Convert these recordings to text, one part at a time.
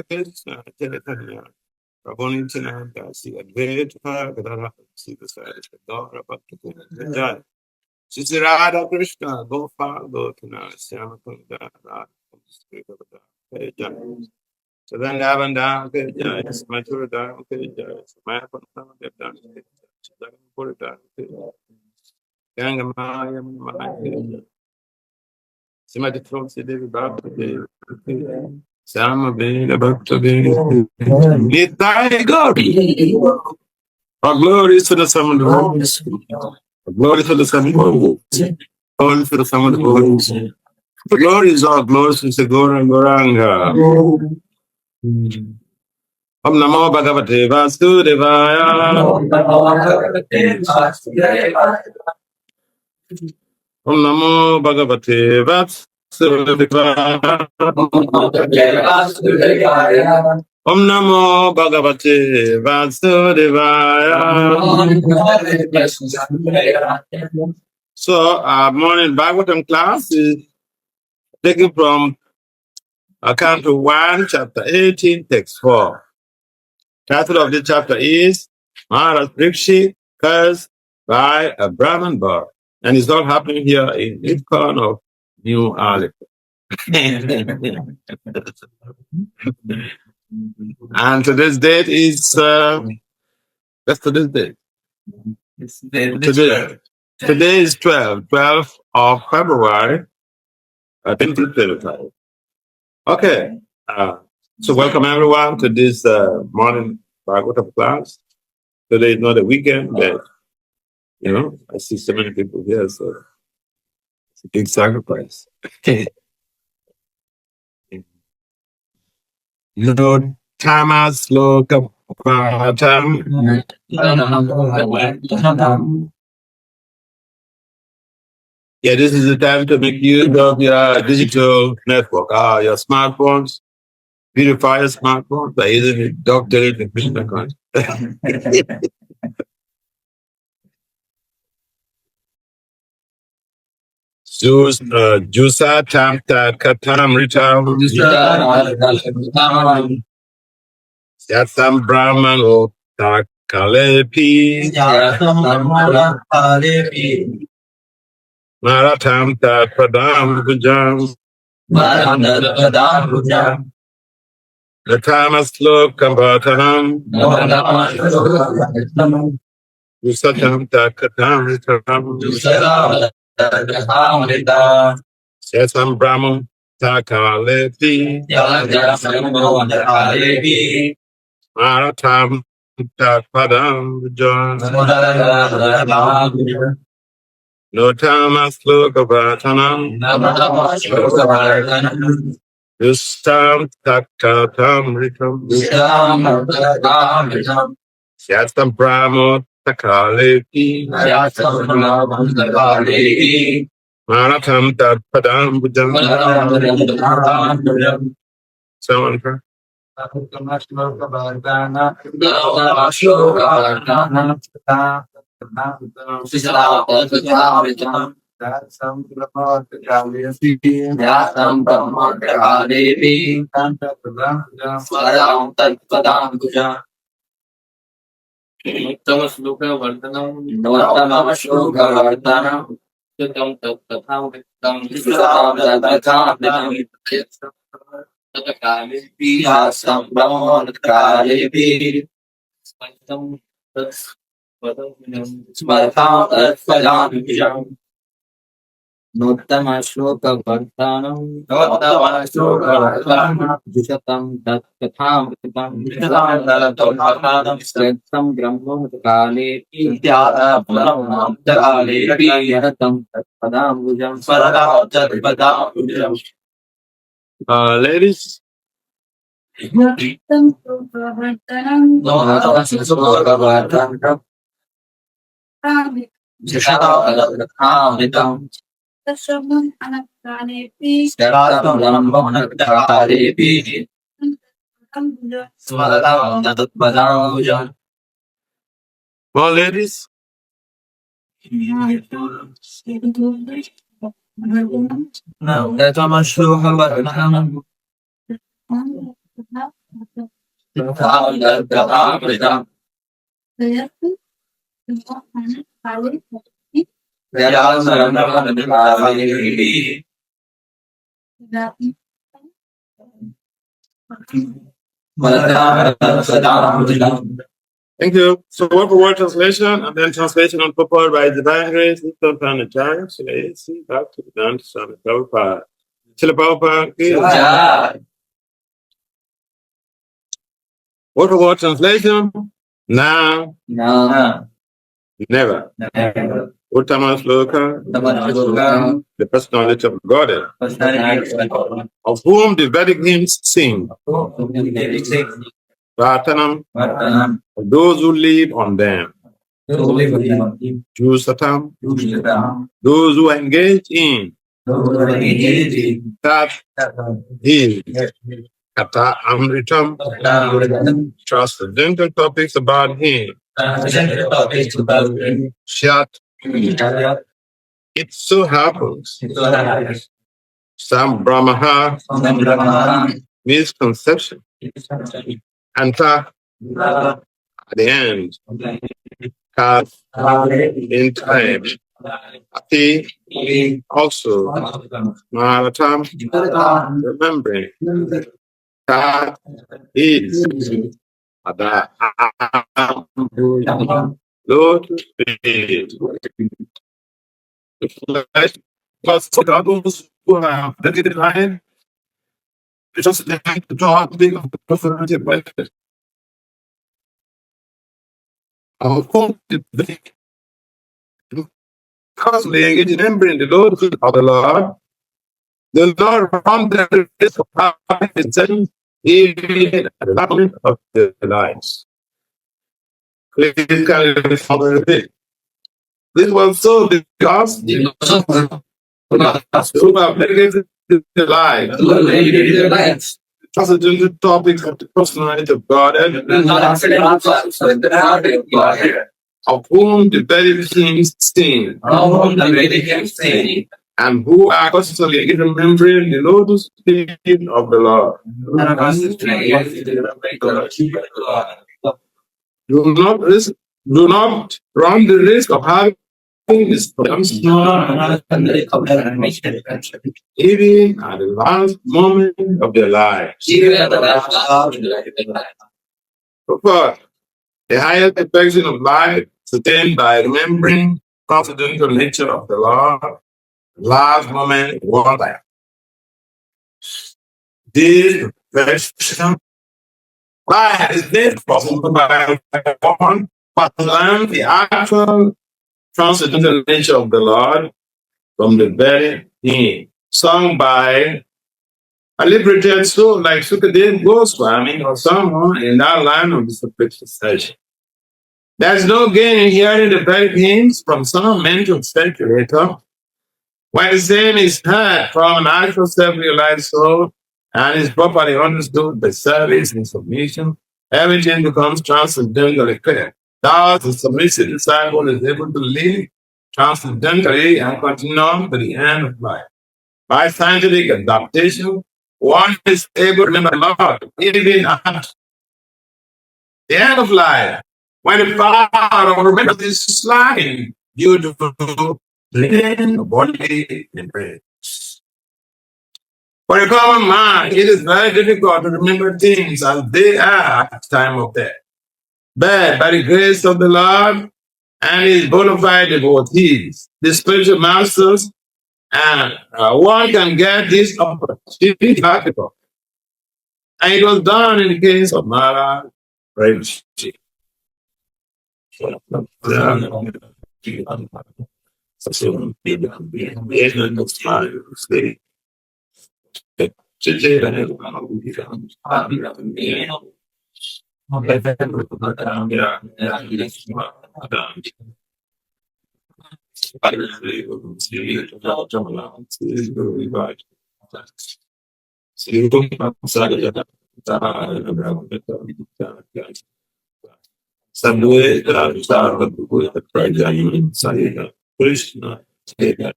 Krishna Chaitanya Prabhu Nityananda Sri Advaita Gadadhara Sri Gaura Bhakti Jai Sri Radha Krishna Gopal Gopina Syama Kunda Radha Sri Gadadhara Jai Sadangavanda Jai Smaturada Jai Samaya Pantama Devdan Sadangapurita Gangamaya Maya Simati Throsi Devi Bhakti Sama Veda Bhakta Veda Nitai Gauri. All glory to the Son of the Lord. Glory to the Son of the Lord. Glory to the Son of the Lord. The glory is all glory to the Goranga. Om Namo Bhagavate Vasudevaya. Om Namo Bhagavate Vasudevaya. Om Namo Bhagavate Vasudevaya. So our morning Bhagavatam class is taken from Canto 1, chapter 18, text 4. Title of this chapter is Maharaja Parikshit cursed by a Brahman boy. And it's all happening here in ISKCON of New Alipore. And today's date is that's today's date. Today is 12th of February 2025. Okay. So welcome everyone to this morning Bhagavatam class. Today is not a weekend, but I see so many people here, so it's a big sacrifice. Uttamaśloka Bhāgavatam. Yeah, this is the time to make use of your digital network, your smartphones. Beautify your smartphones by using doctorate and Krishna consciousness. Jusa Tamta Katam Ritam Yatam Brahman Otakalepi Maratam Tat Padam Gujam Uttamaśloka Bhāgavatam Usatam Tat Katam Ritam Sesam Brahman Takalepi Maratam Tat Padam Gujam Uttamaśloka Bhāgavatam Ustam Takatam Ritam Syatam Brahmo Takalepi Maratam Tat Padam Bujam. Someone pray. Uttamaśloka Vartanam Sutam Tatham Tatakalepi Asam Brahmanakalepi Smatam Smatam Padam Uttamaśloka Vartanam Jusatam Tatkatham Sredsam Brahmanakalepi Yaratam Padam Bujam. Ladies. Well, ladies. Thank you. So word for word translation, and then translation on purport by Divine Grace, Nityam Planetary, Shri Bhakti Vasudeva Swami Prabhupada. Srila Prabhupada ki jai. Word for word translation, now, never. Uttamaśloka, the personality of God, of whom the Vedic hymns sing. Pratanam, those who live on them. Jusatam, those who engage in. That is Kata Amritam, transcendental topics about him. Shat. It so happens. Some Brahmaha, misconception. Anta, at the end, Kat, in time. Ati, also, Maharaja, remembering. Kat is Ada, Lord, Spirit. Because those who have dedicated line, it's just like the draw big of the personality of life. Our phone is big. Constantly engaging remembering the Lord of the Lord. The Lord from the risk of power is setting even at the level of their lives. This was so because who have dedicated their lives. Transcendental topics of the personality of God and of whom the very things sing, and who are constantly remembering the lotus feet of the Lord. Do not run the risk of having this even at the last moment of their lives. But the highest perfection of life is attained by remembering the transcendental nature of the Lord. Last moment, one life. This perfection, why is this possible by one? But to learn the actual transcendental nature of the Lord from the very beginning, sung by a liberated soul like Sukadeva Goswami or someone in that line of the spiritual session. There's no gain in hearing the very hymns from some mental speculator when the same is heard from an actual self-realized soul and is properly understood by service and submission. Everything becomes transcendentally clear. Thus, the submissive disciple is able to live transcendentally and continue on to the end of life. By scientific adaptation, one is able to remember the Lord even at the end of life. When the power of remembrance is sliding due to living body and brain. For a common man, it is very difficult to remember things as they are at the time of death. But by the grace of the Lord and his bona fide devotees, the spiritual masters, and one can get this opportunity practical. And it was done in the case of Maharaja. Krishna, Sira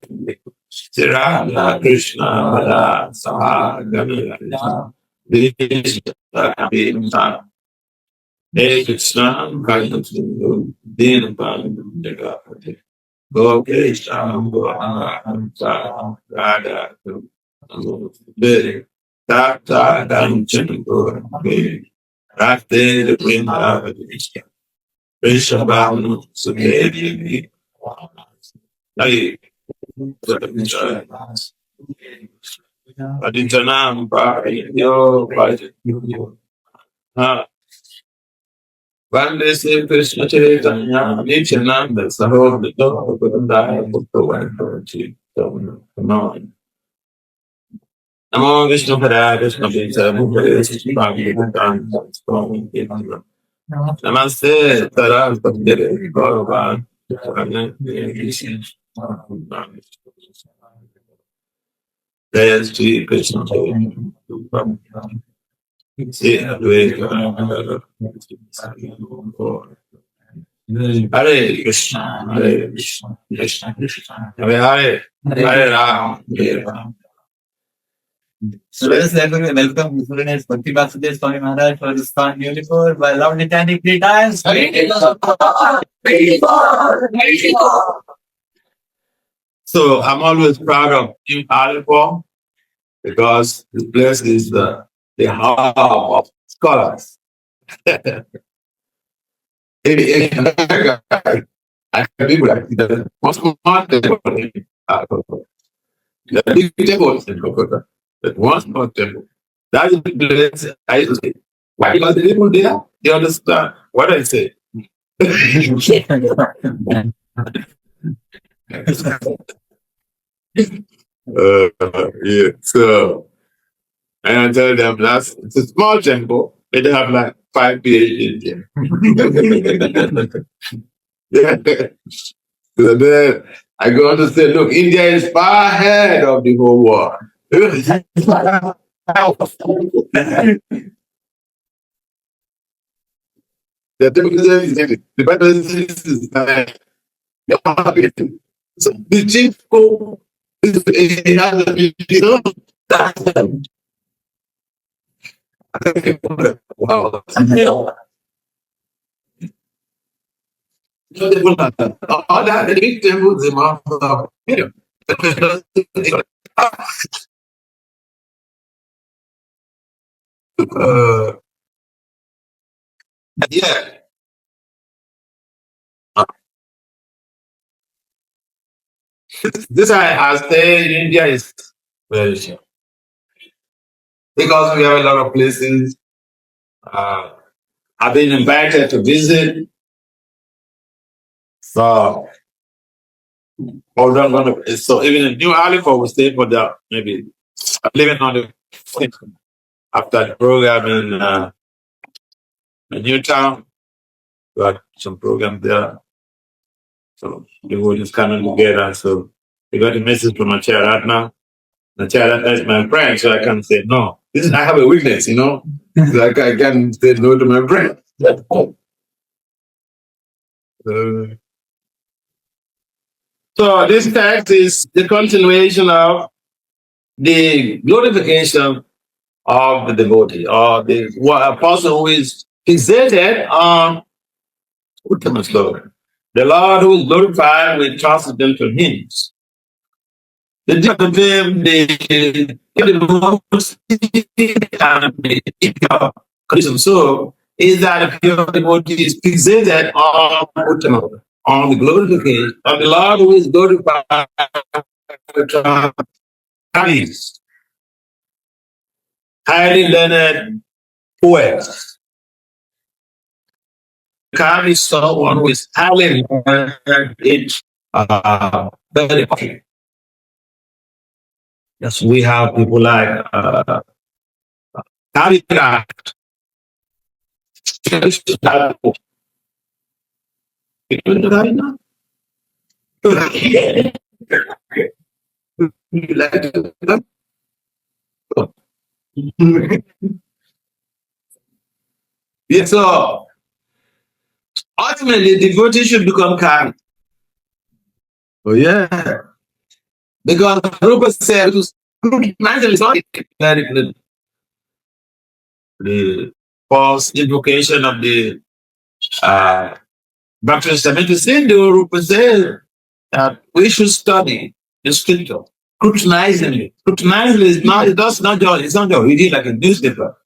Krishna, Saha Gana, Hey Krishna, Dina Pandagapati, Gokesham, Gohamsa, Radha, Biri, Tata, Danchan, Gohamsa, Rate, Vrindavati, Vishabhanu, Sudevi, Hey, Adityanam, Pari, Yo, Pari, Ha. Vande Sri Krishna Chaitanya Nityananda Sahodaya Buddhaya Bhakti Namo Vishnu Padaya Krishna Pita Bhukare Bhagavatam Swami Namaste Taras Bhakti Bhagavan Jaya Sri Krishna Chaitanya Sri Advaita Hare Krishna, Hare Krishna, Krishna Krishna, Hare Hare Ram, Hare Ram. So let us therefore welcome His Holiness Bhakti Vasudeva Swami Maharaja for this fun Alipore by loudly chanting 3 times. So I'm always proud of King Alipore because this place is the hub of scholars. I can be like the most smart temple in Alipore. The big temple in Kolkata. That one small temple. That is the place I used to say. Why? Because the people there, they understand what I say. Yeah. So, and I tell them it's a small temple. They have like 5 PhDs there. Yeah. So then I go on to say, look, India is far ahead of the whole world. The typical is the better is so the chief goal is wow. All that big temples in Maharaja. Yeah. This I say in India is very sure. Because we have a lot of places. I've been invited to visit. So, so even in New Alipore, we stay for the maybe living on the after the program in Newtown. We had some program there. So the whole is coming together. So we got a message from Macharatna. Macharatna is my friend, so I can't say no. I have a weakness, so I can't say no to my friend. So this text is the continuation of the glorification of the devotee, or the apostle who is fixated on Uttamaśloka. The Lord who is glorified with transcendental hymns. The condition so is that if your devotee is fixated on Uttamaśloka, on the glorification of the Lord who is glorified with highly learned poets. Kali is someone who is highly learned in very popular. Yes, we have people like Kali. Yes, so ultimately, devotee should become kind. Oh, yeah. Because Rupa said, the false invocation of the Bhakti Vasudeva Swami said that we should study the scripture scrutinizingly. Scrutinizingly is not, it's not just you read like a newspaper.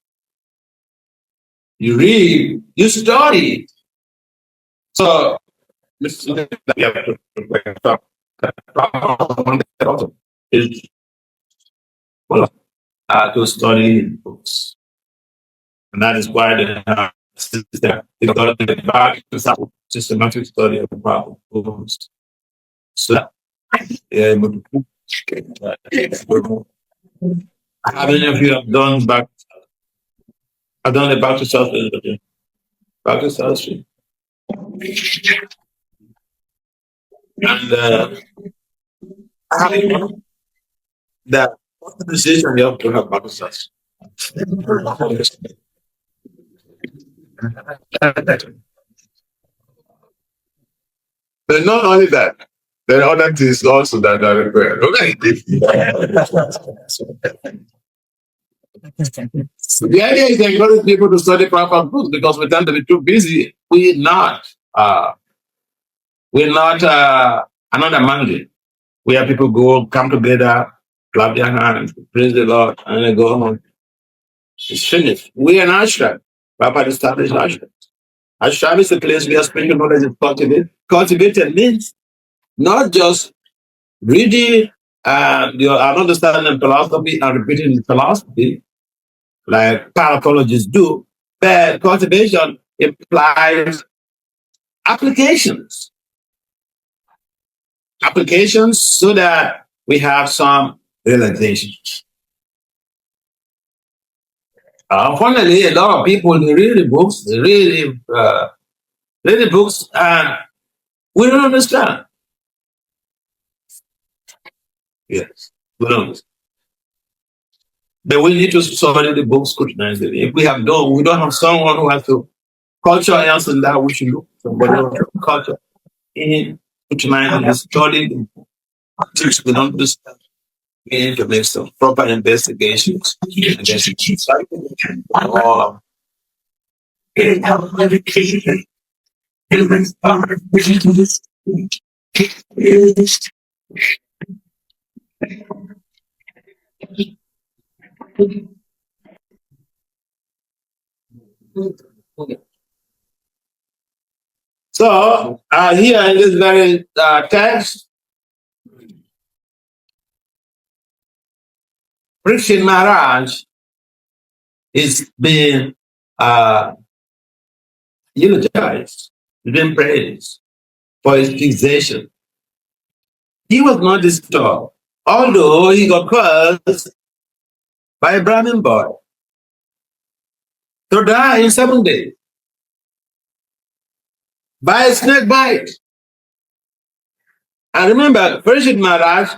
You read, you study. So, this is what we have to talk about is to study books. And that is why the systematic study of the books. So, how many of you have done I've done the back to South Street. Back to South Street. And that decision you have to have back to South Street. But not only that, there are other things also that are required. Okay. So the idea is to encourage people to study proper books because we tend to be too busy. We're not another Monday where people come together, clap their hands, praise the Lord, and they go home. It's finished. We are an ashram. Papa established ashram. Ashram is a place where spiritual knowledge is cultivated. Cultivated means not just reading and understanding philosophy and repeating the philosophy like parapologists do, but cultivation implies applications. Applications so that we have some realization. Unfortunately, a lot of people read the books, and we don't understand. Yes, we don't understand. But we need to study the books scrutinize it. If we don't have someone who has to culture us in that, we should look for somebody culture in scrutinize and study the books. We don't understand. We need to make some proper investigations. So, here in this very text, Parikshit Maharaj is being eulogized, being praised for his fixation. He was not disturbed, although he got cursed by a Brahmin boy to die in 7 days by a snake bite. And remember, Parikshit Maharaj,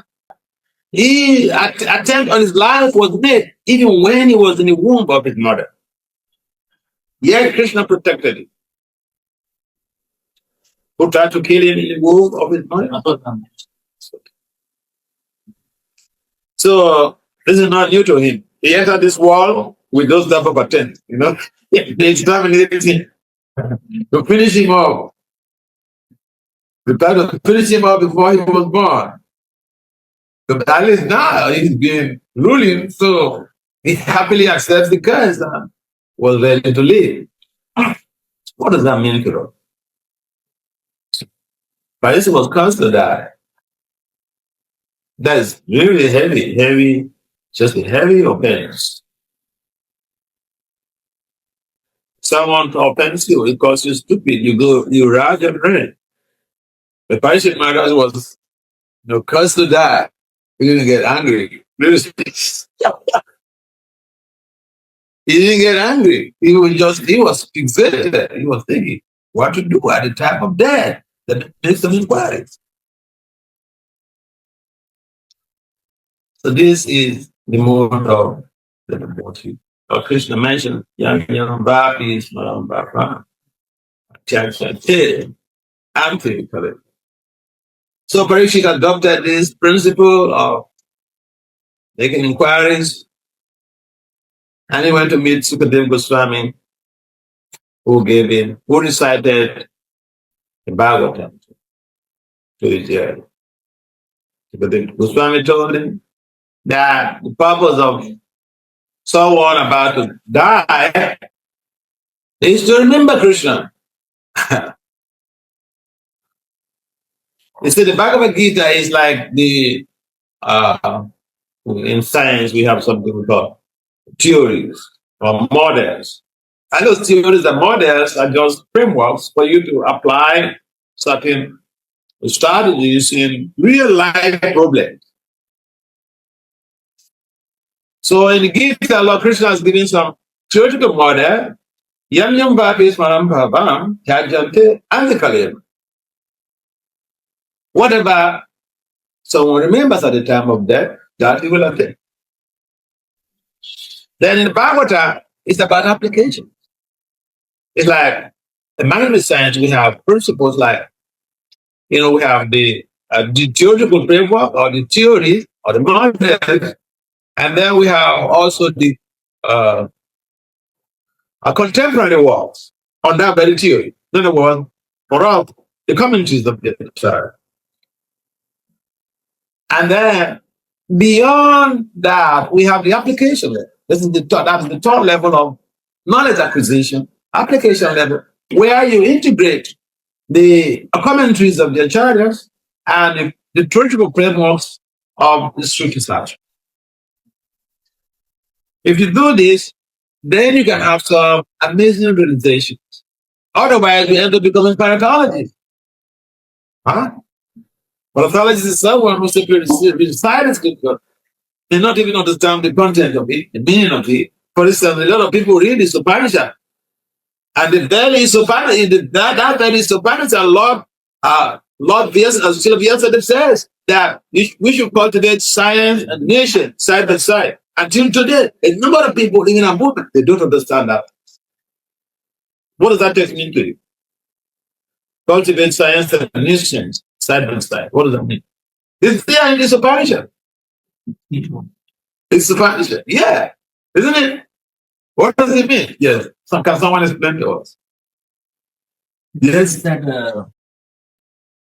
his attempt on his life was made even when he was in the womb of his mother. Yet Krishna protected him. Who tried to kill him in the womb of his mother? So this is not new to him. He entered this world with those type of attempts, They exterminated him to finish him off. They tried to finish him off before he was born. But at least now he's been ruling, so he happily accepts the curse and was ready to live. What does that mean to us? But this was cursed to die. That's really heavy, just a heavy offense. Someone offends you because you're stupid, you rage and rage. The Parikshit Maharaj was cursed to die. He didn't get angry. He didn't get angry. He was fixated. He was thinking what to do at the time of death. That makes some inquiries. So this is the mode of the devotee. Krishna mentioned Yam Bhapi is Maram Bhapa. I'm thinking correct. So Parikshit adopted this principle of making inquiries, and he went to meet Sukadeva Goswami who recited the Bhāgavatam to his ear. But the Goswami told him that the purpose of someone about to die is to remember Krishna. You see, the Bhagavad Gita is like the, in science, we have something we call theories or models. And those theories and models are just frameworks for you to apply certain strategies in real life problems. So in the Gita, Lord Krishna is giving some theoretical model. Yam yam bhapis maram bhavam yajante andikalim. Whatever someone remembers at the time of death, that he will attain. Then in the Bhagavatam, it's about application. It's like in management science, we have principles like, we have the theoretical framework or the theories or the models, and then we have also the contemporary works on that very theory. In other words, for all the commentaries of the church. And then beyond that, we have the application level. That is the third level of knowledge acquisition, application level, where you integrate the commentaries of the acharyas and the theoretical frameworks of the scriptures. If you do this, then you can have some amazing realizations. Otherwise, we end up becoming paratologists. Huh? Paratologist is someone who simply recites scripture. They not even understand the content of it, the meaning of it. For instance, a lot of people read the Upanishad. And the very Upanishad, that very Upanishad, Lord Vyasadeva says that we should cultivate science and nation side by side. Until today, a number of people living in a movement, they don't understand that. What does that take mean to you? Cultivate science and nation side by side. What does that mean? It's there in this Upanishad. It's Upanishad. Yeah. Isn't it? What does it mean? Yes. Can someone explain to us? Yes, that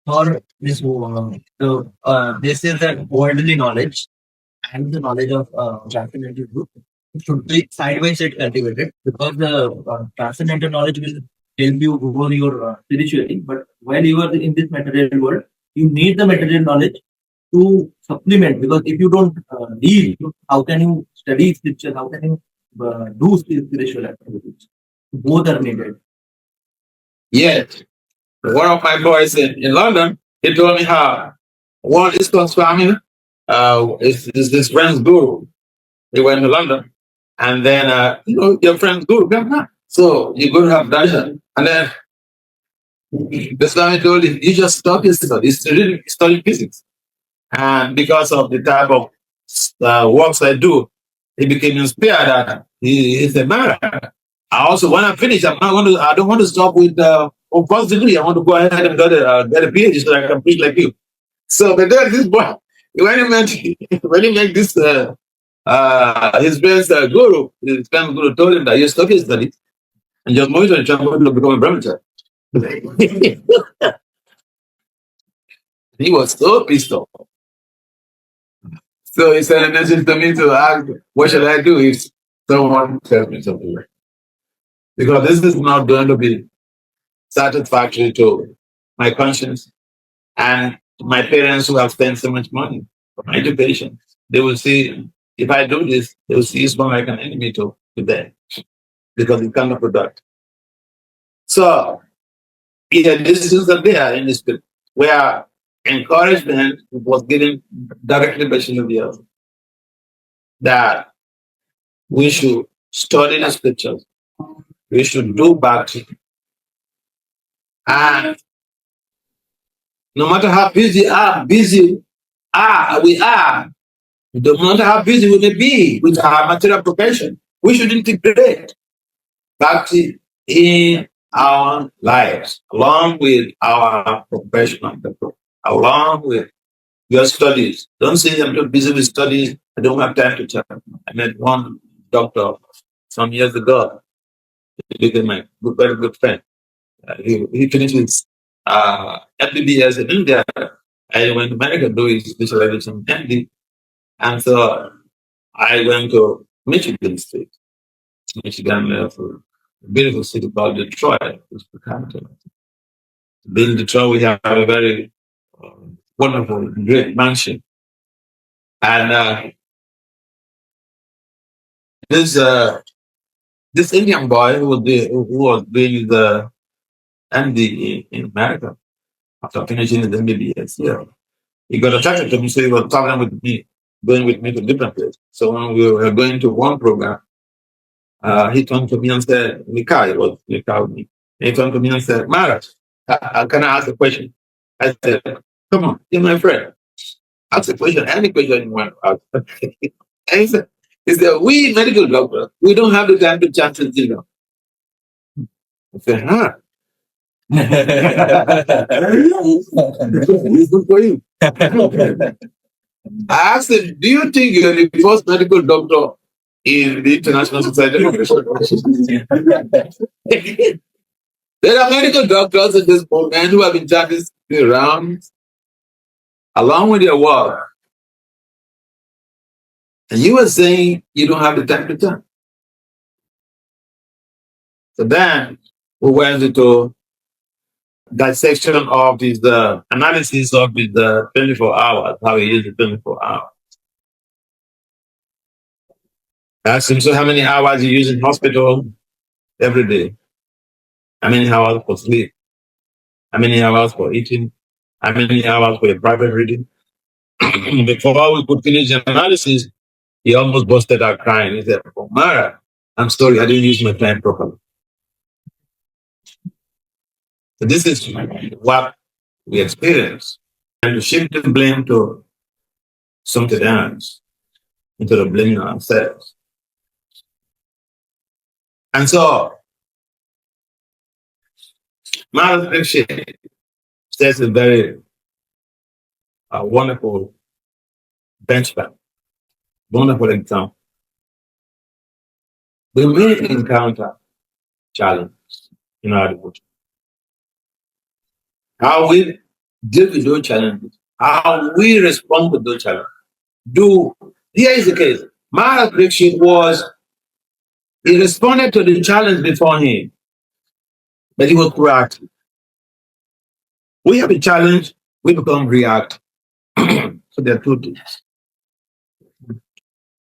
for this, this is that worldly knowledge and the knowledge of transcendental group should be side by side cultivated, because the transcendental knowledge will help you grow your spirituality. But while you are in this material world, you need the material knowledge to supplement, because if you don't read, how can you study scripture? How can you do spiritual activities? Both are needed. Yes. One of my boys in London, he told me how one ISKCON Swami is this friend's guru. He went to London, and then your friend's guru, so you go to have darshan, and then the Swami told him, you just stop your study physics. And because of the type of works I do, he became inspired that he is a Maharaja. I also, when I finish, I don't want to stop with first degree. I want to go ahead and get a PhD so I can preach like you. So the day this boy, when he made this his friend's guru, told him that you stop his studies and just move to to become a brahmachari. He was so pissed off. So he sent a message to me to ask, what should I do if someone tells me something? Because this is not going to be satisfactory to my conscience and my parents who have spent so much money for my education. They will see, if I do this, they will see it's more like an enemy to them, because it cannot product. So, yeah, this is there in this spirit, where encouragement was given directly by Śrīmad that we should study the scriptures, we should do bhakti, and no matter how busy we are, no matter how busy we may be with our material profession, we should integrate bhakti in our lives, along with our professional, along with your studies. Don't say I'm too busy with studies, I don't have time to chat. I met one doctor some years ago. He became my very good friend. He finished his MBBS in India. I went to America to do his specialization in MD. And so I went to Michigan State, Michigan, for a beautiful city called Detroit. In Detroit, we have a very wonderful, great mansion. And this Indian boy who was doing the MD in America after finishing his MBBS, he got attracted to me, so he was traveling with me, going with me to different places. So when we were going to one program, he turned to me and said, Nikai, was Nikai with me. He turned to me and said, Maharaj, can I ask a question? I said, come on, you're my friend. Ask a question, any question you want to ask. And he said, we medical doctors, we don't have the time to chat with you. I said, huh? It's good for you. I asked him, do you think you're the first medical doctor in the International Society of There are medical doctors in this movement who have been chatting around along with their work. And you were saying you don't have the time to talk. So then we went into dissection of this analysis of this 24 hours, how he uses the 24 hours. I asked him, so how many hours you use in hospital every day? How many hours for sleep? How many hours for eating? How many hours for your private reading? Before we could finish the analysis, he almost busted out crying. He said, oh, Mara, I'm sorry, I didn't use my time properly. So this is what we experience. And to shift the blame to something else, instead of blaming ourselves. And so, Maharaja says a very wonderful benchmark, wonderful example. We may encounter challenges in our devotion. How we deal with those challenges, how we respond to those challenges. Here is the case. Maharaja he responded to the challenge before him, but he was proactive. We have a challenge, we become reactive. So there are two things.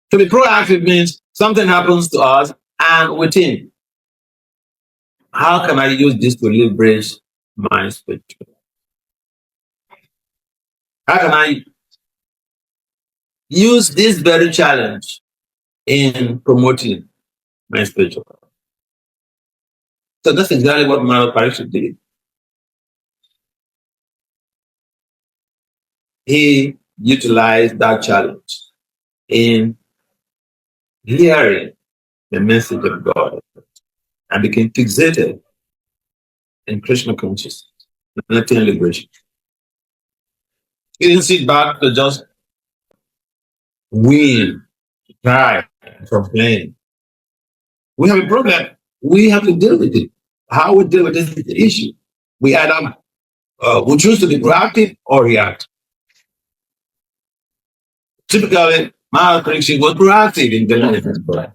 To be proactive means something happens to us and we think, how can I use this to liberate my spiritual? How can I use this very challenge in promoting my spiritual? So that's exactly what Maharaja did. He utilized that challenge in hearing the message of God and became fixated in Krishna consciousness, nothing liberation. He didn't sit back to just win, cry, complain. We have a problem. We have to deal with it. How we deal with this is the issue. We either we choose to be proactive or react. Typically, Maharaja was proactive in dealing with this problem.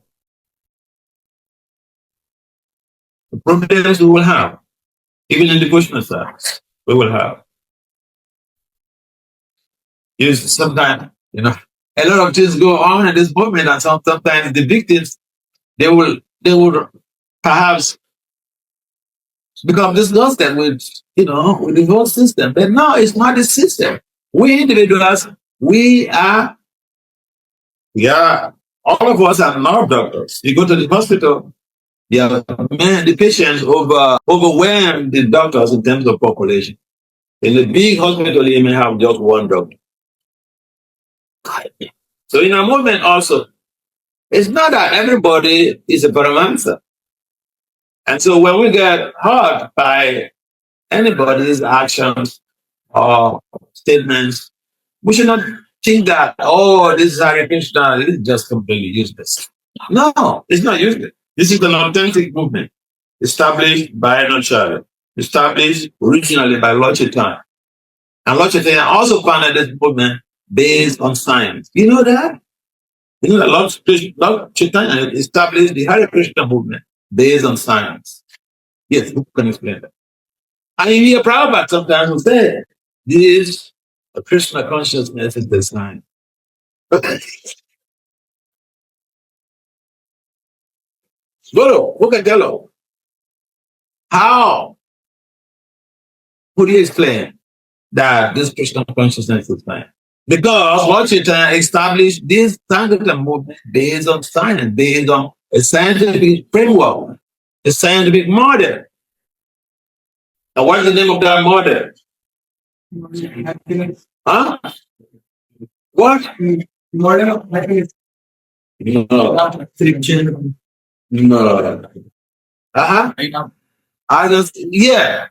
The problems we will have, even in the devotional service, we will have. Sometimes, a lot of things go on in this movement, and sometimes the victims, they will perhaps become disgusted with the whole system. But no, it's not the system. We individuals, we are, all of us are not doctors. You go to the hospital, the patients overwhelm the doctors in terms of population. In the big hospital, you may have just one doctor. So in our movement also, it's not that everybody is a paramahansa. And so when we get hurt by anybody's actions or statements, we should not think that, this is Hare Krishna, this is just completely useless. No, it's not useless. This is an authentic movement. established by an Acharya, established originally by Lord Chaitanya. And Lord Chaitanya also founded this movement based on science. You know that? You know that Lord Chaitanya established the Hare Krishna movement based on science. Yes, who can explain that? And you hear Prabhupada sometimes who say, this Krishna consciousness is the science. Guru, who can tell us? How would you explain that this Krishna consciousness is science? Because Lord Chaitanya established this Transcendental movement based on science, based on a scientific framework, a scientific model. And what is the name of that model? Huh? What? Model of happiness. No. No. I just, yeah.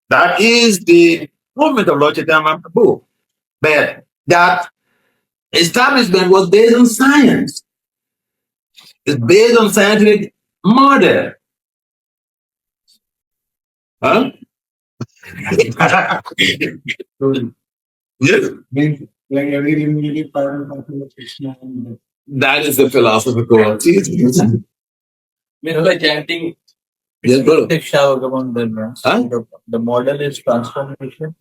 That is the movement of Lord Chaitanya Mahaprabhu. But that establishment was based on science. It's based on scientific model. Huh? Yes. That is the philosophical teaching. Like chanting. Yes, brother. The model is transformation,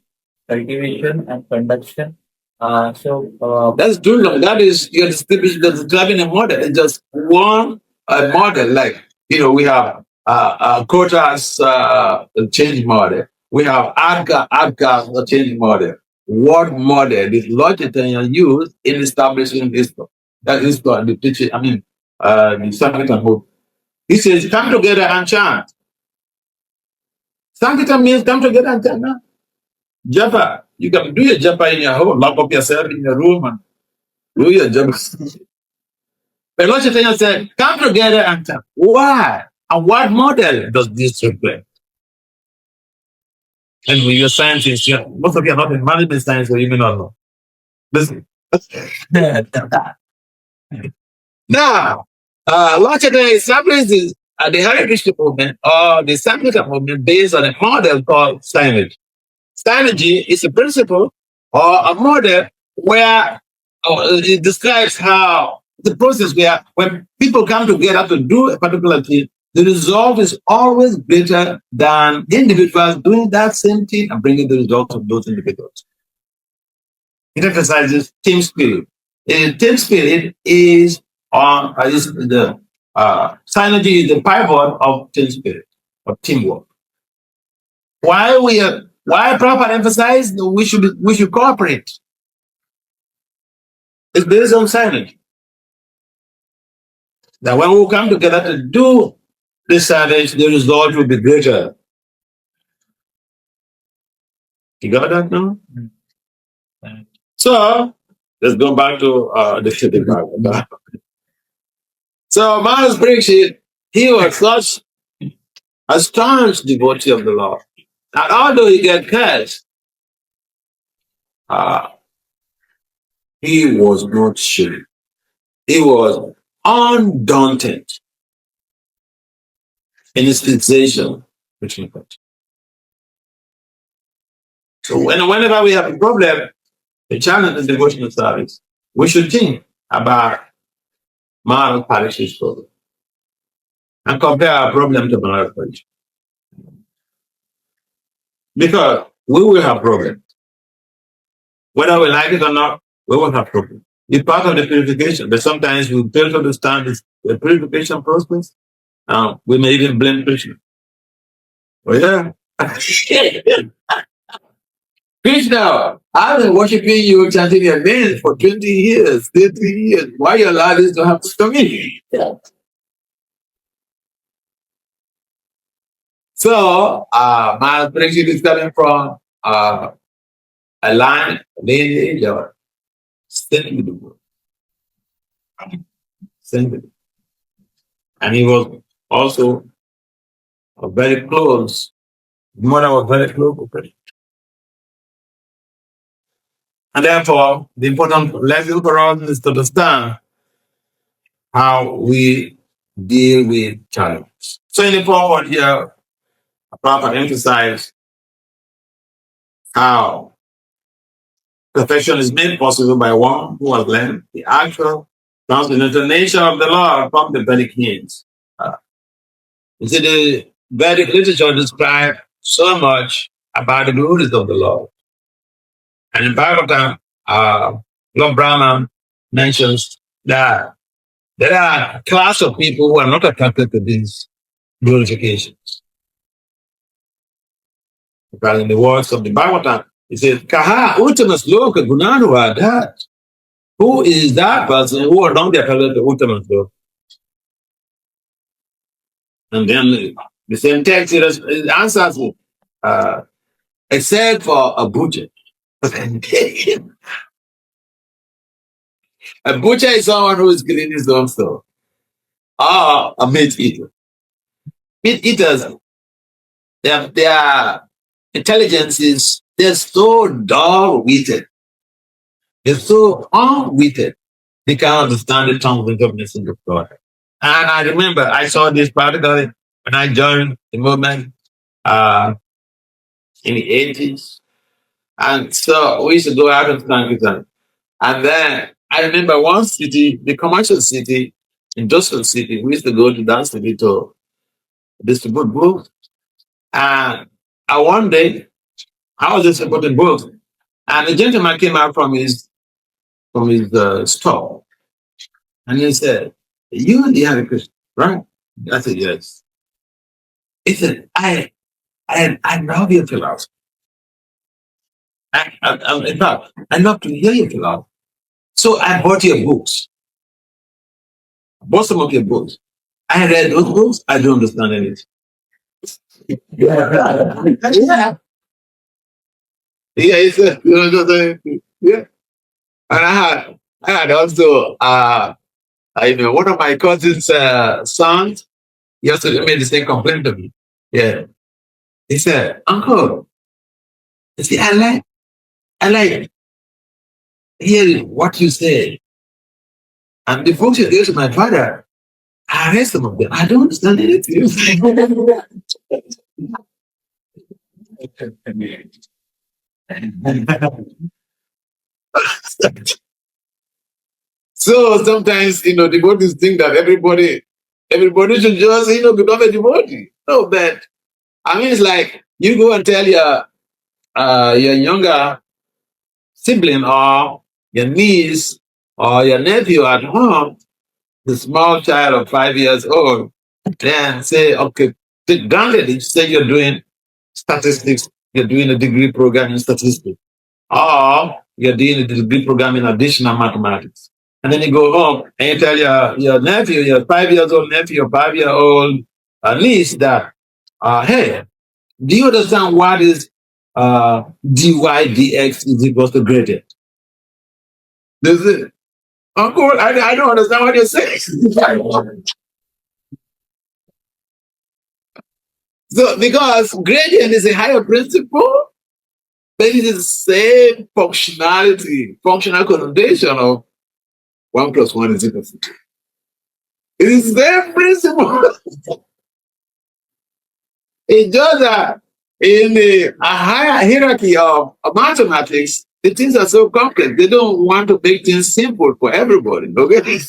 cultivation, and conduction. That's true. That is you're describing a model. It's just one model. Like we have quotas change model. We have ADCA change model. What model did Lord Chaitanya use in establishing this? That is the teaching. I mean, the Sankirtan book. He says, "Come together and chant." Sankirtan means come together and chant. Japa. You can do your japa in your home, lock up yourself in your room and do your japa. But Lord Chaitanya said, come together and chant. Why? And what model does this reflect? And when you're scientists, most of you are not in management science, so you may not know. Listen. Now, Lord Chaitanya established the Hare Krishna movement or the Sankirtan movement based on a model called synergy. Synergy is a principle or a model where it describes how the process where when people come together to do a particular thing, the result is always greater than individuals doing that same thing and bringing the results of those individuals. It emphasizes team spirit. Team spirit is the synergy is the pivot of team spirit or teamwork. Why Prabhupada emphasize we should cooperate? It's based on synergy. That when we come together to do this service, the result will be greater. You got that now? Mm-hmm. So let's go back to the Bhagavatam. So Maharaj Parikshit, he was such a staunch devotee of the Lord. And although he got cursed, he was not shaken. He was undaunted in his fixation between God. So whenever we have a problem, a challenge in devotional service, we should think about Maharaj Parikshit's problem and compare our problem to Maharaj Parikshit. Because we will have problems. Whether we like it or not, we will have problems. It's part of the purification, but sometimes we fail to understand the purification process. We may even blame Krishna. Oh yeah. Krishna, I've been worshiping you, chanting your name for 20 years, 30 years. Why you allow this to happen to me? Yeah. So, my prediction is coming from a line, lineage, or sending. And he was also very close. Mother was very close to Krishna. And therefore, the important lesson for us is to understand how we deal with challenges. So in the forward here, Prabhupada emphasized how perfection is made possible by one who has learned the actual transcendental nature of the Lord from the Vedic hymns. You see, the Vedic literature describes so much about the glories of the Lord. And in Bhagavatam, Lord Brahma mentions that there are a class of people who are not attracted to these glorifications. But in the words of the Bhagavatam, it says, Kaha Uttamaśloka Gunanuvadhat. Who is that person who are not attracted to Uttamaśloka? And then the same text it answers, except for a butcher. A butcher is someone who is killing his own soul. Or a meat eater. Meat eaters, their intelligence is, they're so dull-witted. They're so unwitted. They can't understand the tongue of message of God. And I remember I saw this particularly when I joined the movement in the 80s. And so we used to go out of Pakistan. And then I remember one city, the commercial city, industrial city, we used to go to that city to distribute books. And one day, I was distributing books. And a gentleman came out from his store. And he said, "You and the Hare Krishna, right?" I said, "Yes." He said, I love your philosophy. In fact, I love to hear your philosophy. So I bought your books. I bought some of your books. I read those books. I don't understand anything. Yeah. Yeah, he said, yeah. And I had also, one of my cousin's sons, he also made the same complaint to me. Yeah. He said, "Uncle, you see, I like hearing what you say. And the books you gave to my father, I read some of them. I don't understand anything." So sometimes, devotees think that everybody should just, become a devotee. No, but I mean, it's like you go and tell your younger sibling or your niece or your nephew at home, the small child of 5 years old, then say, okay, granted, you say you're doing statistics, you're doing a degree program in statistics, or you're doing a degree program in additional mathematics. And then you go home and you tell your nephew, your 5 years old nephew, your 5-year-old niece that, hey, do you understand what is dy dx is equals to gradient? This is it. Uncle, I don't understand what you're saying. So, because gradient is a higher principle, but it is the same functional connotation of 1 + 1 is equal to 2. It is the same principle. It's just that in a higher hierarchy of mathematics, the things are so complex. They don't want to make things simple for everybody. Okay?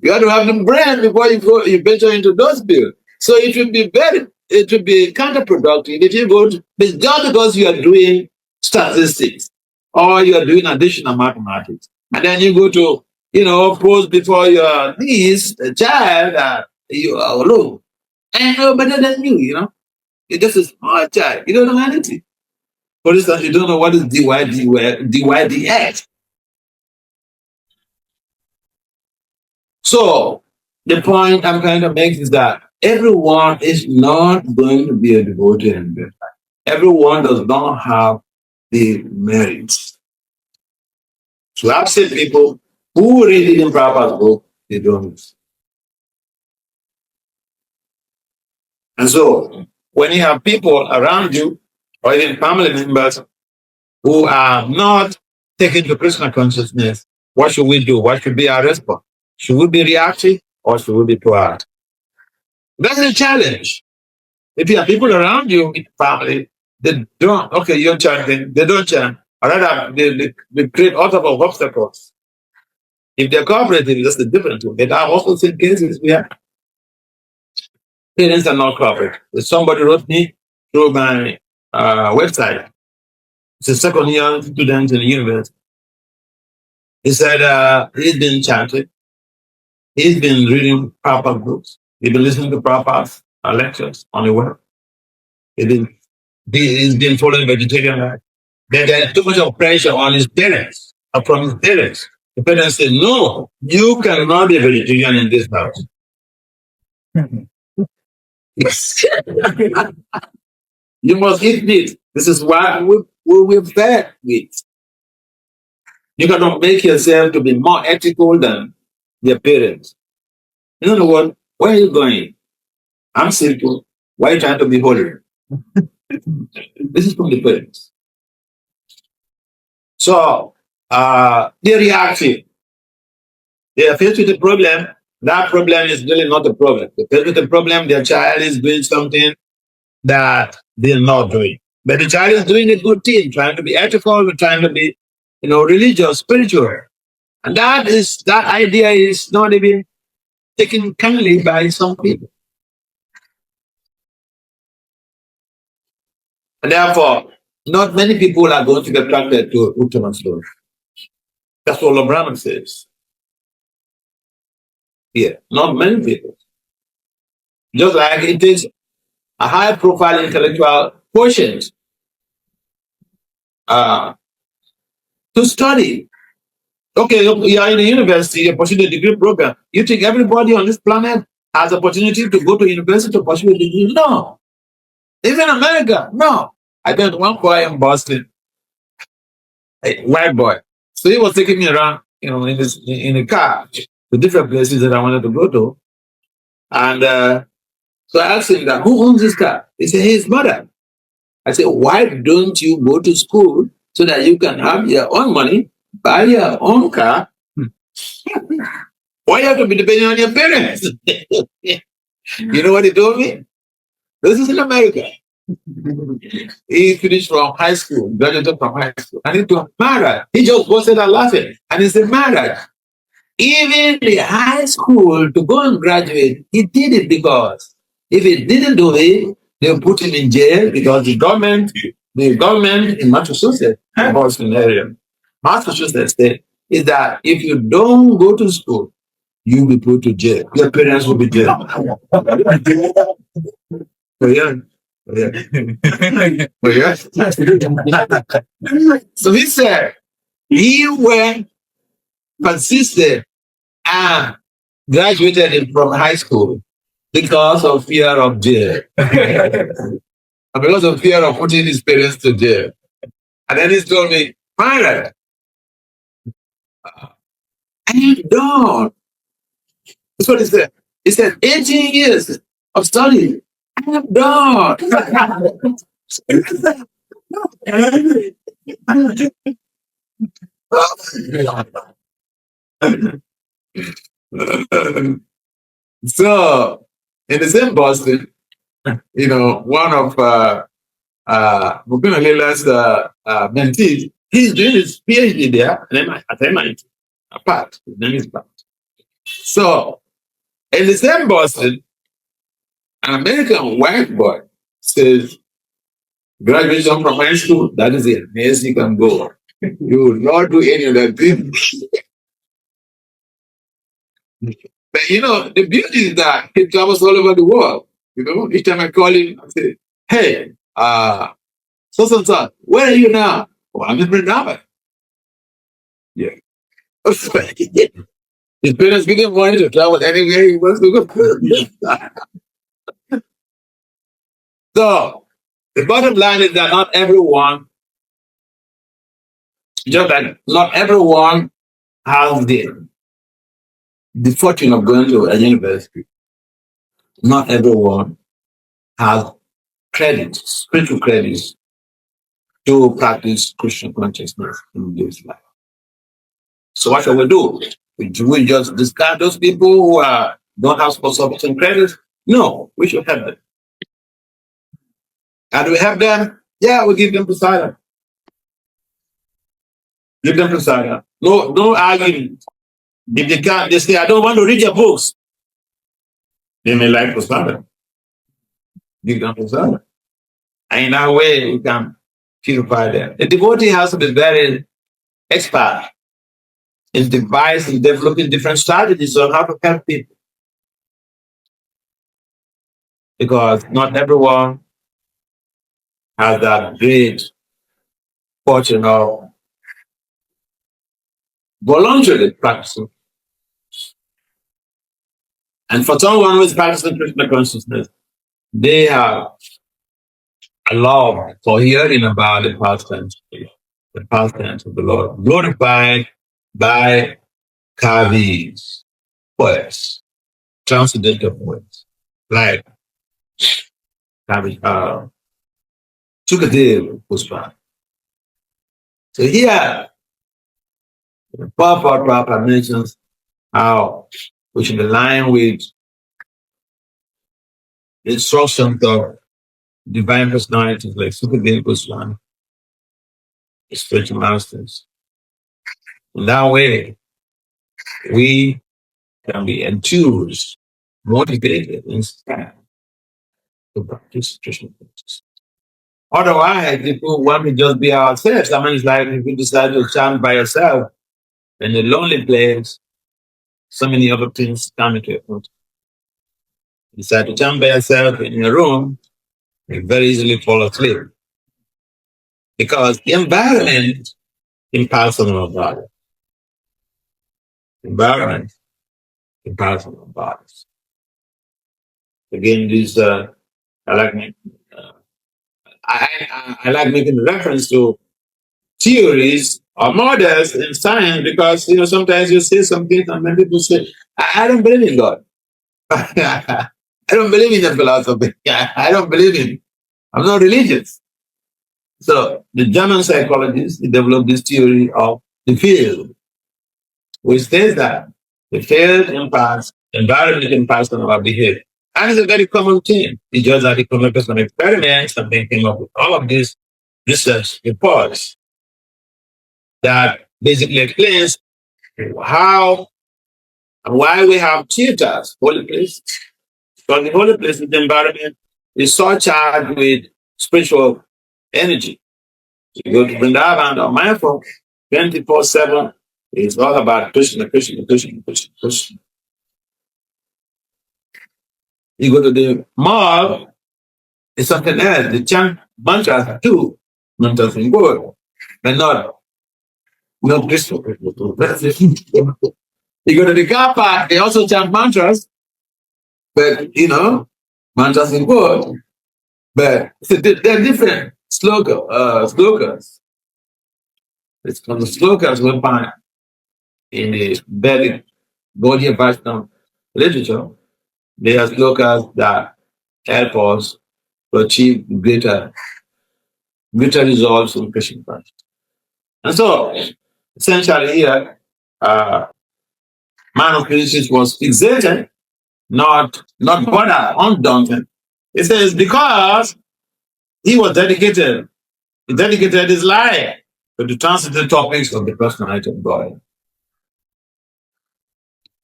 You have to have the brain before you venture into those fields. So it would be counterproductive if you go to, just because you are doing statistics or you are doing additional mathematics, and then you go to, pose before your niece, a child that you are alone. And no better than you, You're just a small child. You don't know anything. For instance, you don't know what is dy dx. So the point I'm trying to make is that everyone is not going to be a devotee in their life. Everyone does not have the merits. So I've seen people who read in Prabhupada's book, they don't. And so when you have people around you, or even family members, who are not taken to Krishna consciousness, what should we do? What should be our response? Should we be reactive or should we be proactive? That's the challenge. If you have people around you in family, they don't, okay, you're chanting, they don't chant, or rather, they create all sorts of obstacles. If they're cooperative, that's the difference. But I've also seen cases where parents are not cooperative. Somebody wrote me through my website. It's a second year student in the university. He said he's been chanting, he's been reading proper books, he's been listening to proper lectures on the web. He's been following vegetarian life. Then there's too much of pressure on his parents, from his parents. The parents say, no, you cannot be a vegetarian in this house. You must eat meat. This is why we're fed meat. You cannot make yourself to be more ethical than your parents. In other words, where are you going? I'm simple. Why are you trying to be holy? This is from the parents. So, they're reactive. They are faced with a problem. That problem is really not a problem. They're faced with a problem, their child is doing something that they're not doing. But the child is doing a good thing, trying to be ethical, trying to be, religious, spiritual. And that idea is not even taken kindly by some people. And therefore, not many people are going to get attracted to Uttamaśloka. That's what Brahman says. Yeah, not many people. Just like it is a high-profile intellectual quotient to study. Okay, you are in a university, you're pursuing a degree program. You think everybody on this planet has the opportunity to go to university to pursue a degree? No. Even America, no. I met one boy in Boston, a white boy. So he was taking me around, in a car to different places that I wanted to go to. And so I asked him that, who owns this car? He said, his mother. I said, why don't you go to school so that you can have your own money, buy your own car? Why you have to be depending on your parents? You know what he told me? This is in America. He finished from high school, graduated from high school, and he told Maharaja. He just busted out laughing. And he said, Maharaja, even the high school to go and graduate, he did it because if he didn't do it, they'll put him in jail because the government in Massachusetts, Boston area, Massachusetts state, is that if you don't go to school, you'll be put to jail. Your parents will be jailed. So he said, he went, persisted, and graduated from high school because of fear of jail. And because of fear of putting his parents to jail. And then he told me, Maharaja, I am done. That's what he said. He said, 18 years of study. I am done. So, in the same Boston, one of Mukuna Lila's mentees, he's doing his PhD there at MIT, apart. His name is Pat. So, in the same Boston, an American white boy says, graduation from high school, that is it. Yes, you can go. You will not do any of that thing. But the beauty is that he travels all over the world. Each time I call him, I say, hey, so, where are you now? Oh, I'm in Vrindavan. Yeah. His parents give him money to travel anywhere he wants to go. So, the bottom line is that not everyone has the fortune of going to a university. Not everyone has credits, spiritual credits, to practice Christian consciousness in this life. So what shall we do? We just discard those people who are don't have sufficient credits. No, we should help them. How do we help them? Yeah, we give them prasadam. Give them prasadam. No argument. If they can't, they say, I don't want to read your books. They may like prasadam. Give them prasadam. And in that way, we can purify them. The devotee has to be very expert in devising, developing different strategies on how to help people. Because not everyone has that great fortune of voluntarily practicing. And for someone who is practicing Krishna consciousness, they have a love for hearing about the pastimes of the Lord, glorified by Kavis, poets, transcendental poets, like Sukadeva Puspa. So here, Prabhupada mentions how we should align with the instructions of divine personalities like Sukadeva Swami, the spiritual masters. In that way, we can be enthused, motivated, inspired to practice Krishna consciousness. Otherwise, people want to just be ourselves. I mean, it's like if you decide to chant by yourself in a lonely place, so many other things come into your thought. You decide to chant by yourself in your room, you very easily fall asleep. Because the environment impacts on our body. Environment impacts on our bodies. Again, this I like making reference to theories or models in science because sometimes you say something and then people say, I don't believe in God. I don't believe in the philosophy. I don't believe in. I'm not religious. So the German psychologists developed this theory of the field, which says that the field impacts, environment impacts on our behavior. And it's a very common thing. It's just that the common person experiments and they came up with all of these research reports that basically explains how and why we have theaters, holy places. Because the holy places, the environment is so charged with spiritual energy. You go to Vrindavan or Mindful, 24/7, it's all about Krishna, Krishna, Krishna, Krishna, Krishna. You go to the mall, it's something else. They chant mantras too. Mantras in good, but not Krishna. You go to the car park, they also chant mantras, but mantras in good. But they're different slokas. It's from the slokas we find in the Vedic Gaudiya Vaishnava literature. They are slokas that help us to achieve greater results in Krishna consciousness. And so, essentially here, man of Krishna was exalted, not bothered, undaunted. It says because he was dedicated, he dedicated his life to the transcendental topics of the personality of God.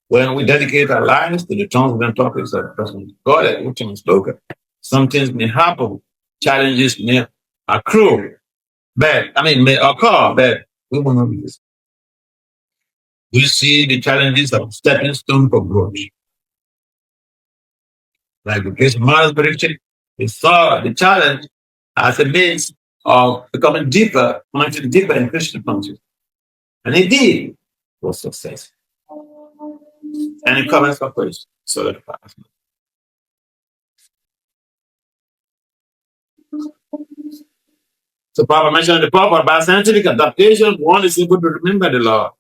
When we dedicate our lives to the transcendental topics of the personality of God at Uttamaśloka, some things may happen, challenges may accrue, may occur, but we will not be this. We see the challenges as a stepping stone for growth. Like the case of Maharaja Parikshit, he saw the challenge as a means of becoming deeper in Krishna consciousness. And he did. It was success. And it covers for Krishna. So that So Papa mentioned the proper by scientific adaptation, one is able to remember the Lord.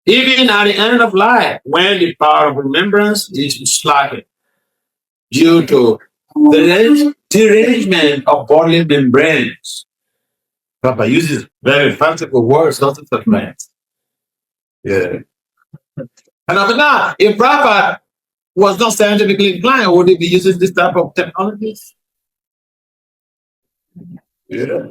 Even at the end of life, when the power of remembrance is slackened due to the derangement of bodily membranes. Papa uses very fanciful words, not such friends. Yeah. And after that, if Prabhupada was not scientifically inclined, would he be using this type of technologies? Yeah.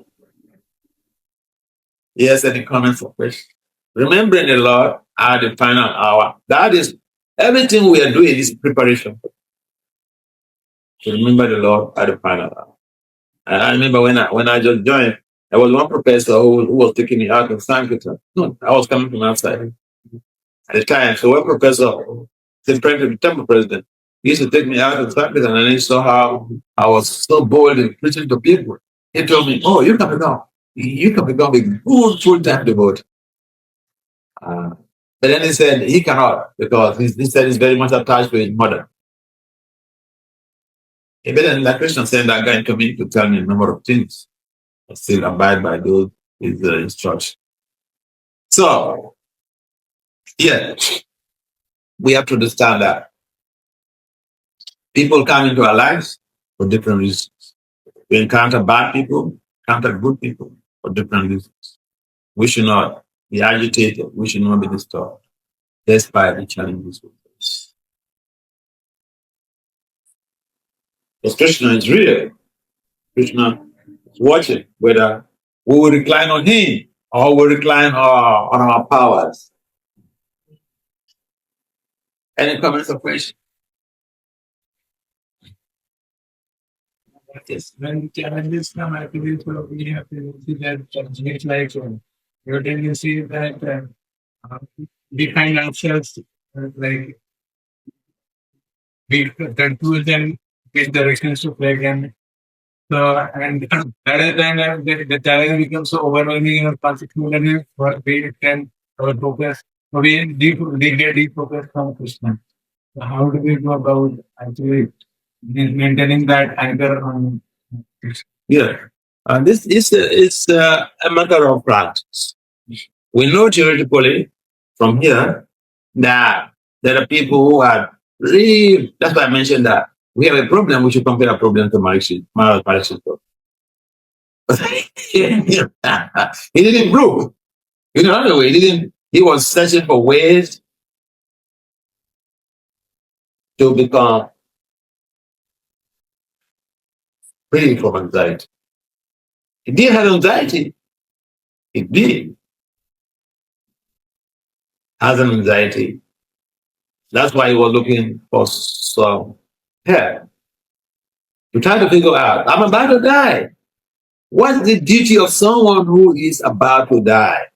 Yes, any comments or questions? Remembering the Lord at the final hour. That is, everything we are doing is preparation to remember the Lord at the final hour. And I remember when I just joined, there was one professor who was taking me out of Sankirtan. No, I was coming from outside at the time. So one professor, the temple president, he used to take me out of Sankirtan, and he saw how I was so bold in preaching to people. He told me, "Oh, you can become a good full-time devote." But then he said he cannot, because he said he's very much attached to his mother. But then like Krishna sent that guy to me to tell me a number of things. I still abide by those his instructions. So, yeah, we have to understand that people come into our lives for different reasons. We encounter bad people, encounter good people for different reasons. We should not be agitated. We should not be disturbed, despite the challenges we face. Because Krishna is real. Krishna is watching whether we will recline on him or we recline on our powers. Any comments or questions? Yes, when challenges come, I believe we have to see that it's like your tendency that we find ourselves like we confuse them with directions to play again. So, and that is when the challenge becomes so overwhelming and particularly for we can our focus, we get defocused from Krishna. So how do we go about actually maintaining that anchor on Krishna? Yeah. This is a matter of practice. We know theoretically from here that there are people who are really, that's why I mentioned that we have a problem, we should compare a problem to Maharaja Parikshit. He didn't improve. In another way, he was searching for ways to become free from anxiety. He did have anxiety. He did have an anxiety. That's why he was looking for some help to try to figure out, I'm about to die. What's the duty of someone who is about to die?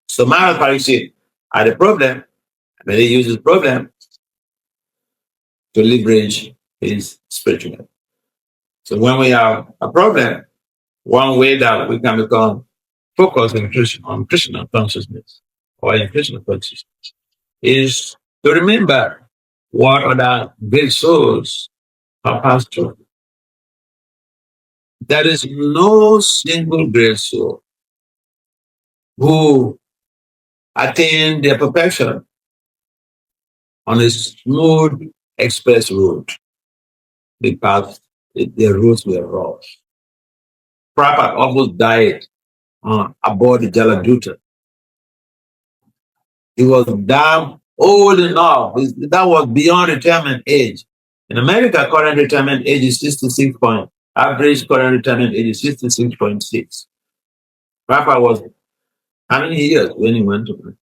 So Maharaja Parikshit had a problem, and he used his problem to leverage his spirituality. So when we have a problem, one way that we can become focused on Krishna consciousness or in Krishna consciousness is to remember what other great souls have passed through. There is no single great soul who attained their perfection on a smooth express road because the roads were rough. Prabhupada almost died aboard the Jaladuta. He was damn old enough. That was beyond retirement age. In America, current retirement age is 66 point. Average current retirement age is 66.6. Prabhupada was how many years when he went to bed?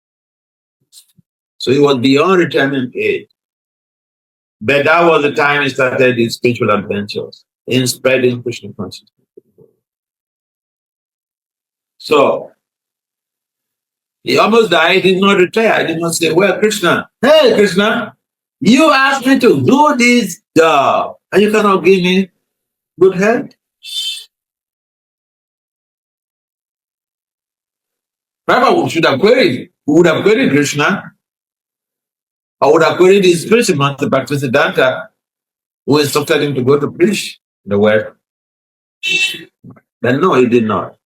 So he was beyond retirement age. But that was the time he started his spiritual adventures in spreading Krishna consciousness. So he almost died, he did not retire. He did not say, well, Krishna, hey, Krishna, you asked me to do this job, and you cannot give me good health. Prabhupada should have queried. Who would have queried Krishna? I would have queried his spiritual master, Bhakti Vasudeva, who instructed him to go to preach the word. But no, he did not.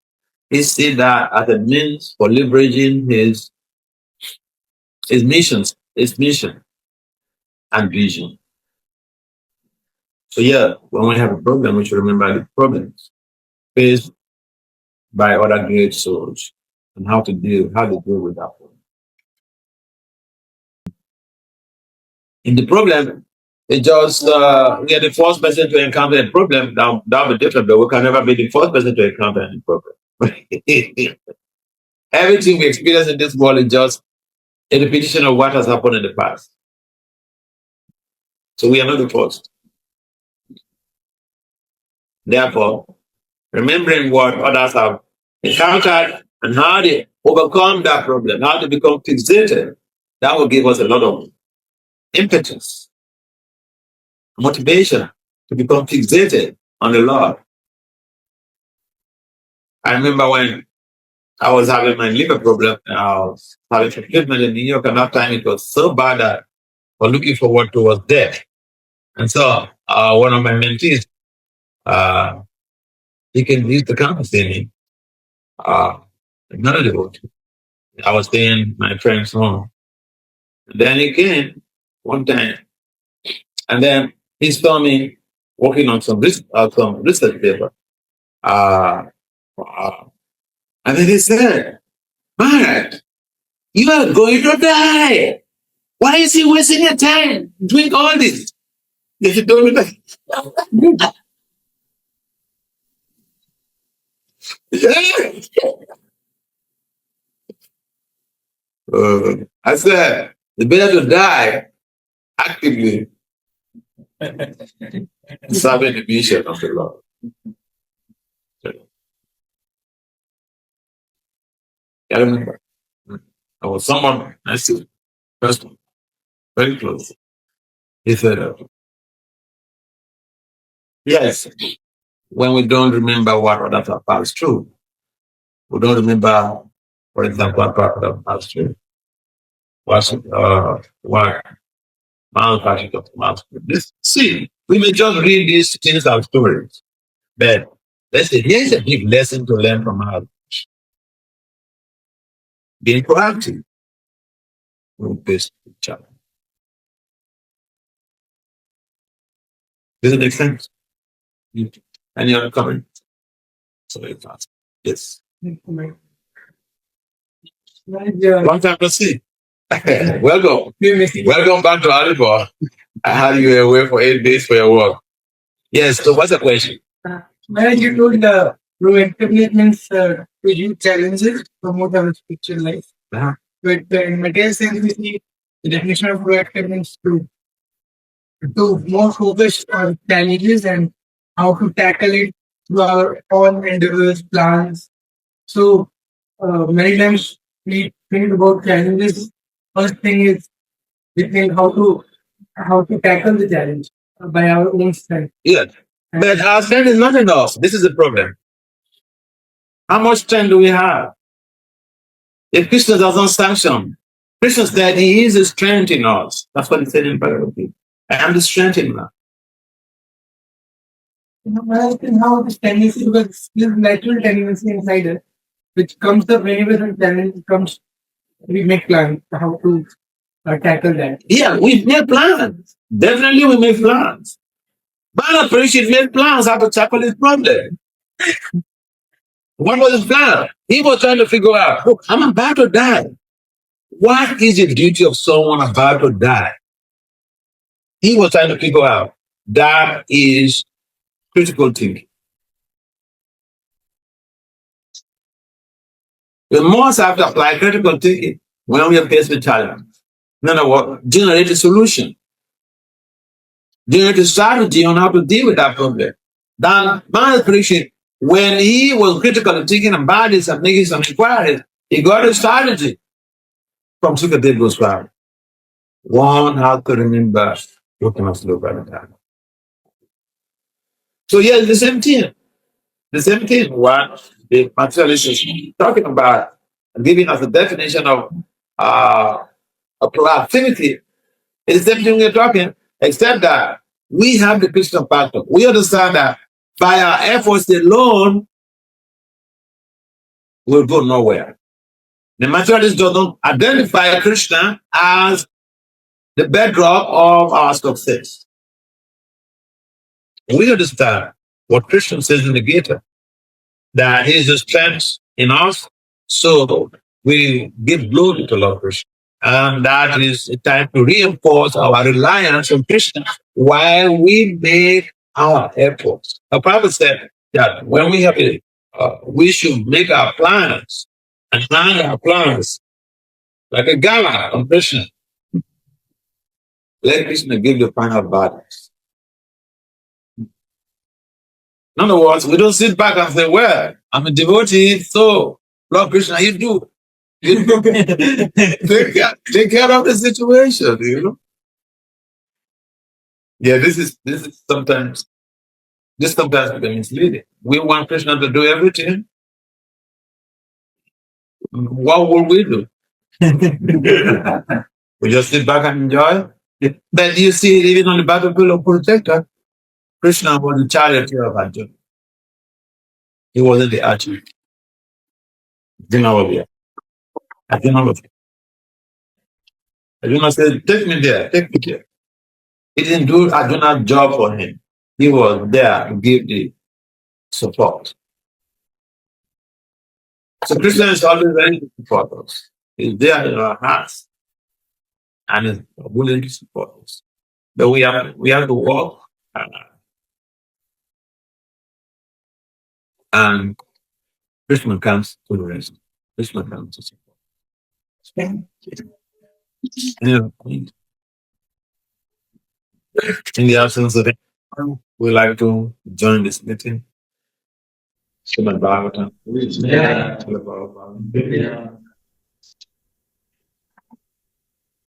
He see that as a means for leveraging his mission and vision. So yeah, when we have a problem, we should remember the problems faced by other great souls and how to deal with that problem. In the problem, it just, we are the first person to encounter a problem. Now, that'll be different, but we can never be the first person to encounter any problem. Everything we experience in this world is just a repetition of what has happened in the past. So we are not the first. Therefore, remembering what others have encountered and how they overcome that problem, how they become fixated, that will give us a lot of impetus, motivation to become fixated on the Lord. I remember when I was having my liver problem, and I was having treatment in New York, and that time it was so bad that I was looking forward to was death. And so one of my mentees, he can use the campus in me. None of the boat. I was staying in my friend's home. And then he came one time, and then he saw me working on some research paper. And then he said, "Maharaj, you are going to die. Why is he wasting your time doing all this?" He told me that. I said, it's better to die actively serving the mission of the Lord. I remember. I was someone I see, person, very close. He said, yes, when we don't remember what others have passed through, we don't remember, for example, what others have passed through. What Maharaja of this. See, we may just read these things as stories, but let's say here's a big lesson to learn from Maharaja. Being proactive with this challenge. Does it make sense? Any other comment? Sorry, class. Yes. Long time to see. Welcome. Welcome back to Alipore. I had you away for 8 days for your work. Yes, so what's the question? When you told the proactiveness means to use challenges, promote our spiritual life. But in material sense, we see the definition of proactiveness to more focus on challenges and how to tackle it through our own endeavors, plans. So many times we think about challenges. First thing is we think how to tackle the challenge by our own strength. Yeah. But our strength is not enough. This is the problem. How much strength do we have? If Krishna doesn't sanction, Krishna said he is the strength in us. That's what he said in Bhagavatam. I am the strength in us. I think how this tendency, because this natural tendency inside us, which comes up whenever some challenge comes, we make plans how to tackle that. Yeah, we make plans. Definitely we make plans. Maharaja made plans how to tackle this problem. What was his plan? He was trying to figure out, look, I'm about to die. What is the duty of someone about to die? He was trying to figure out. That is critical thinking. We must have to apply critical thinking when we are faced with challenge. In other words, generate a solution. Generate a strategy on how to deal with that problem. Then Maharaja, when he was critically thinking about this and making some inquiries, he got a strategy from Sukadeva Goswami. One has to remember Uttamaśloka. So here's the same thing. The same thing what the materialist is talking about, giving us a definition of proactivity. It's the same thing we're talking, except that we have the Krishna factor. We understand that by our efforts alone, we'll go nowhere. The materialist doesn't identify Krishna as the bedrock of our success. We understand what Krishna says in the Gita, that he is the strength in us, so we give glory to Lord Krishna. And that is a time to reinforce our reliance on Krishna while we make our efforts. The Bible said that when we have it, we should make our plans and plan our plans like a gala on Krishna. Let Krishna give the final balance. In other words, we don't sit back and say, well, I'm a devotee, so Lord Krishna, you do. You do. take care of the situation, you know. Yeah, this sometimes becomes misleading. We want Krishna to do everything. What would we do? We just sit back and enjoy. But you see, even on the battlefield of Kurukshetra, Krishna was the charioteer of Arjuna. He wasn't the archer. Arjuna was there. Arjuna was there. Arjuna said, take me there, take me there. He didn't do Arjuna's job for him. He was there to give the support. So Krishna is always ready to support us. He's there in our hearts and is willing to support us. But we have to walk and Krishna comes to the rest. Krishna comes to support. Yeah. In the absence of it, we like to join this meeting. Śrīmad Bhāgavatam.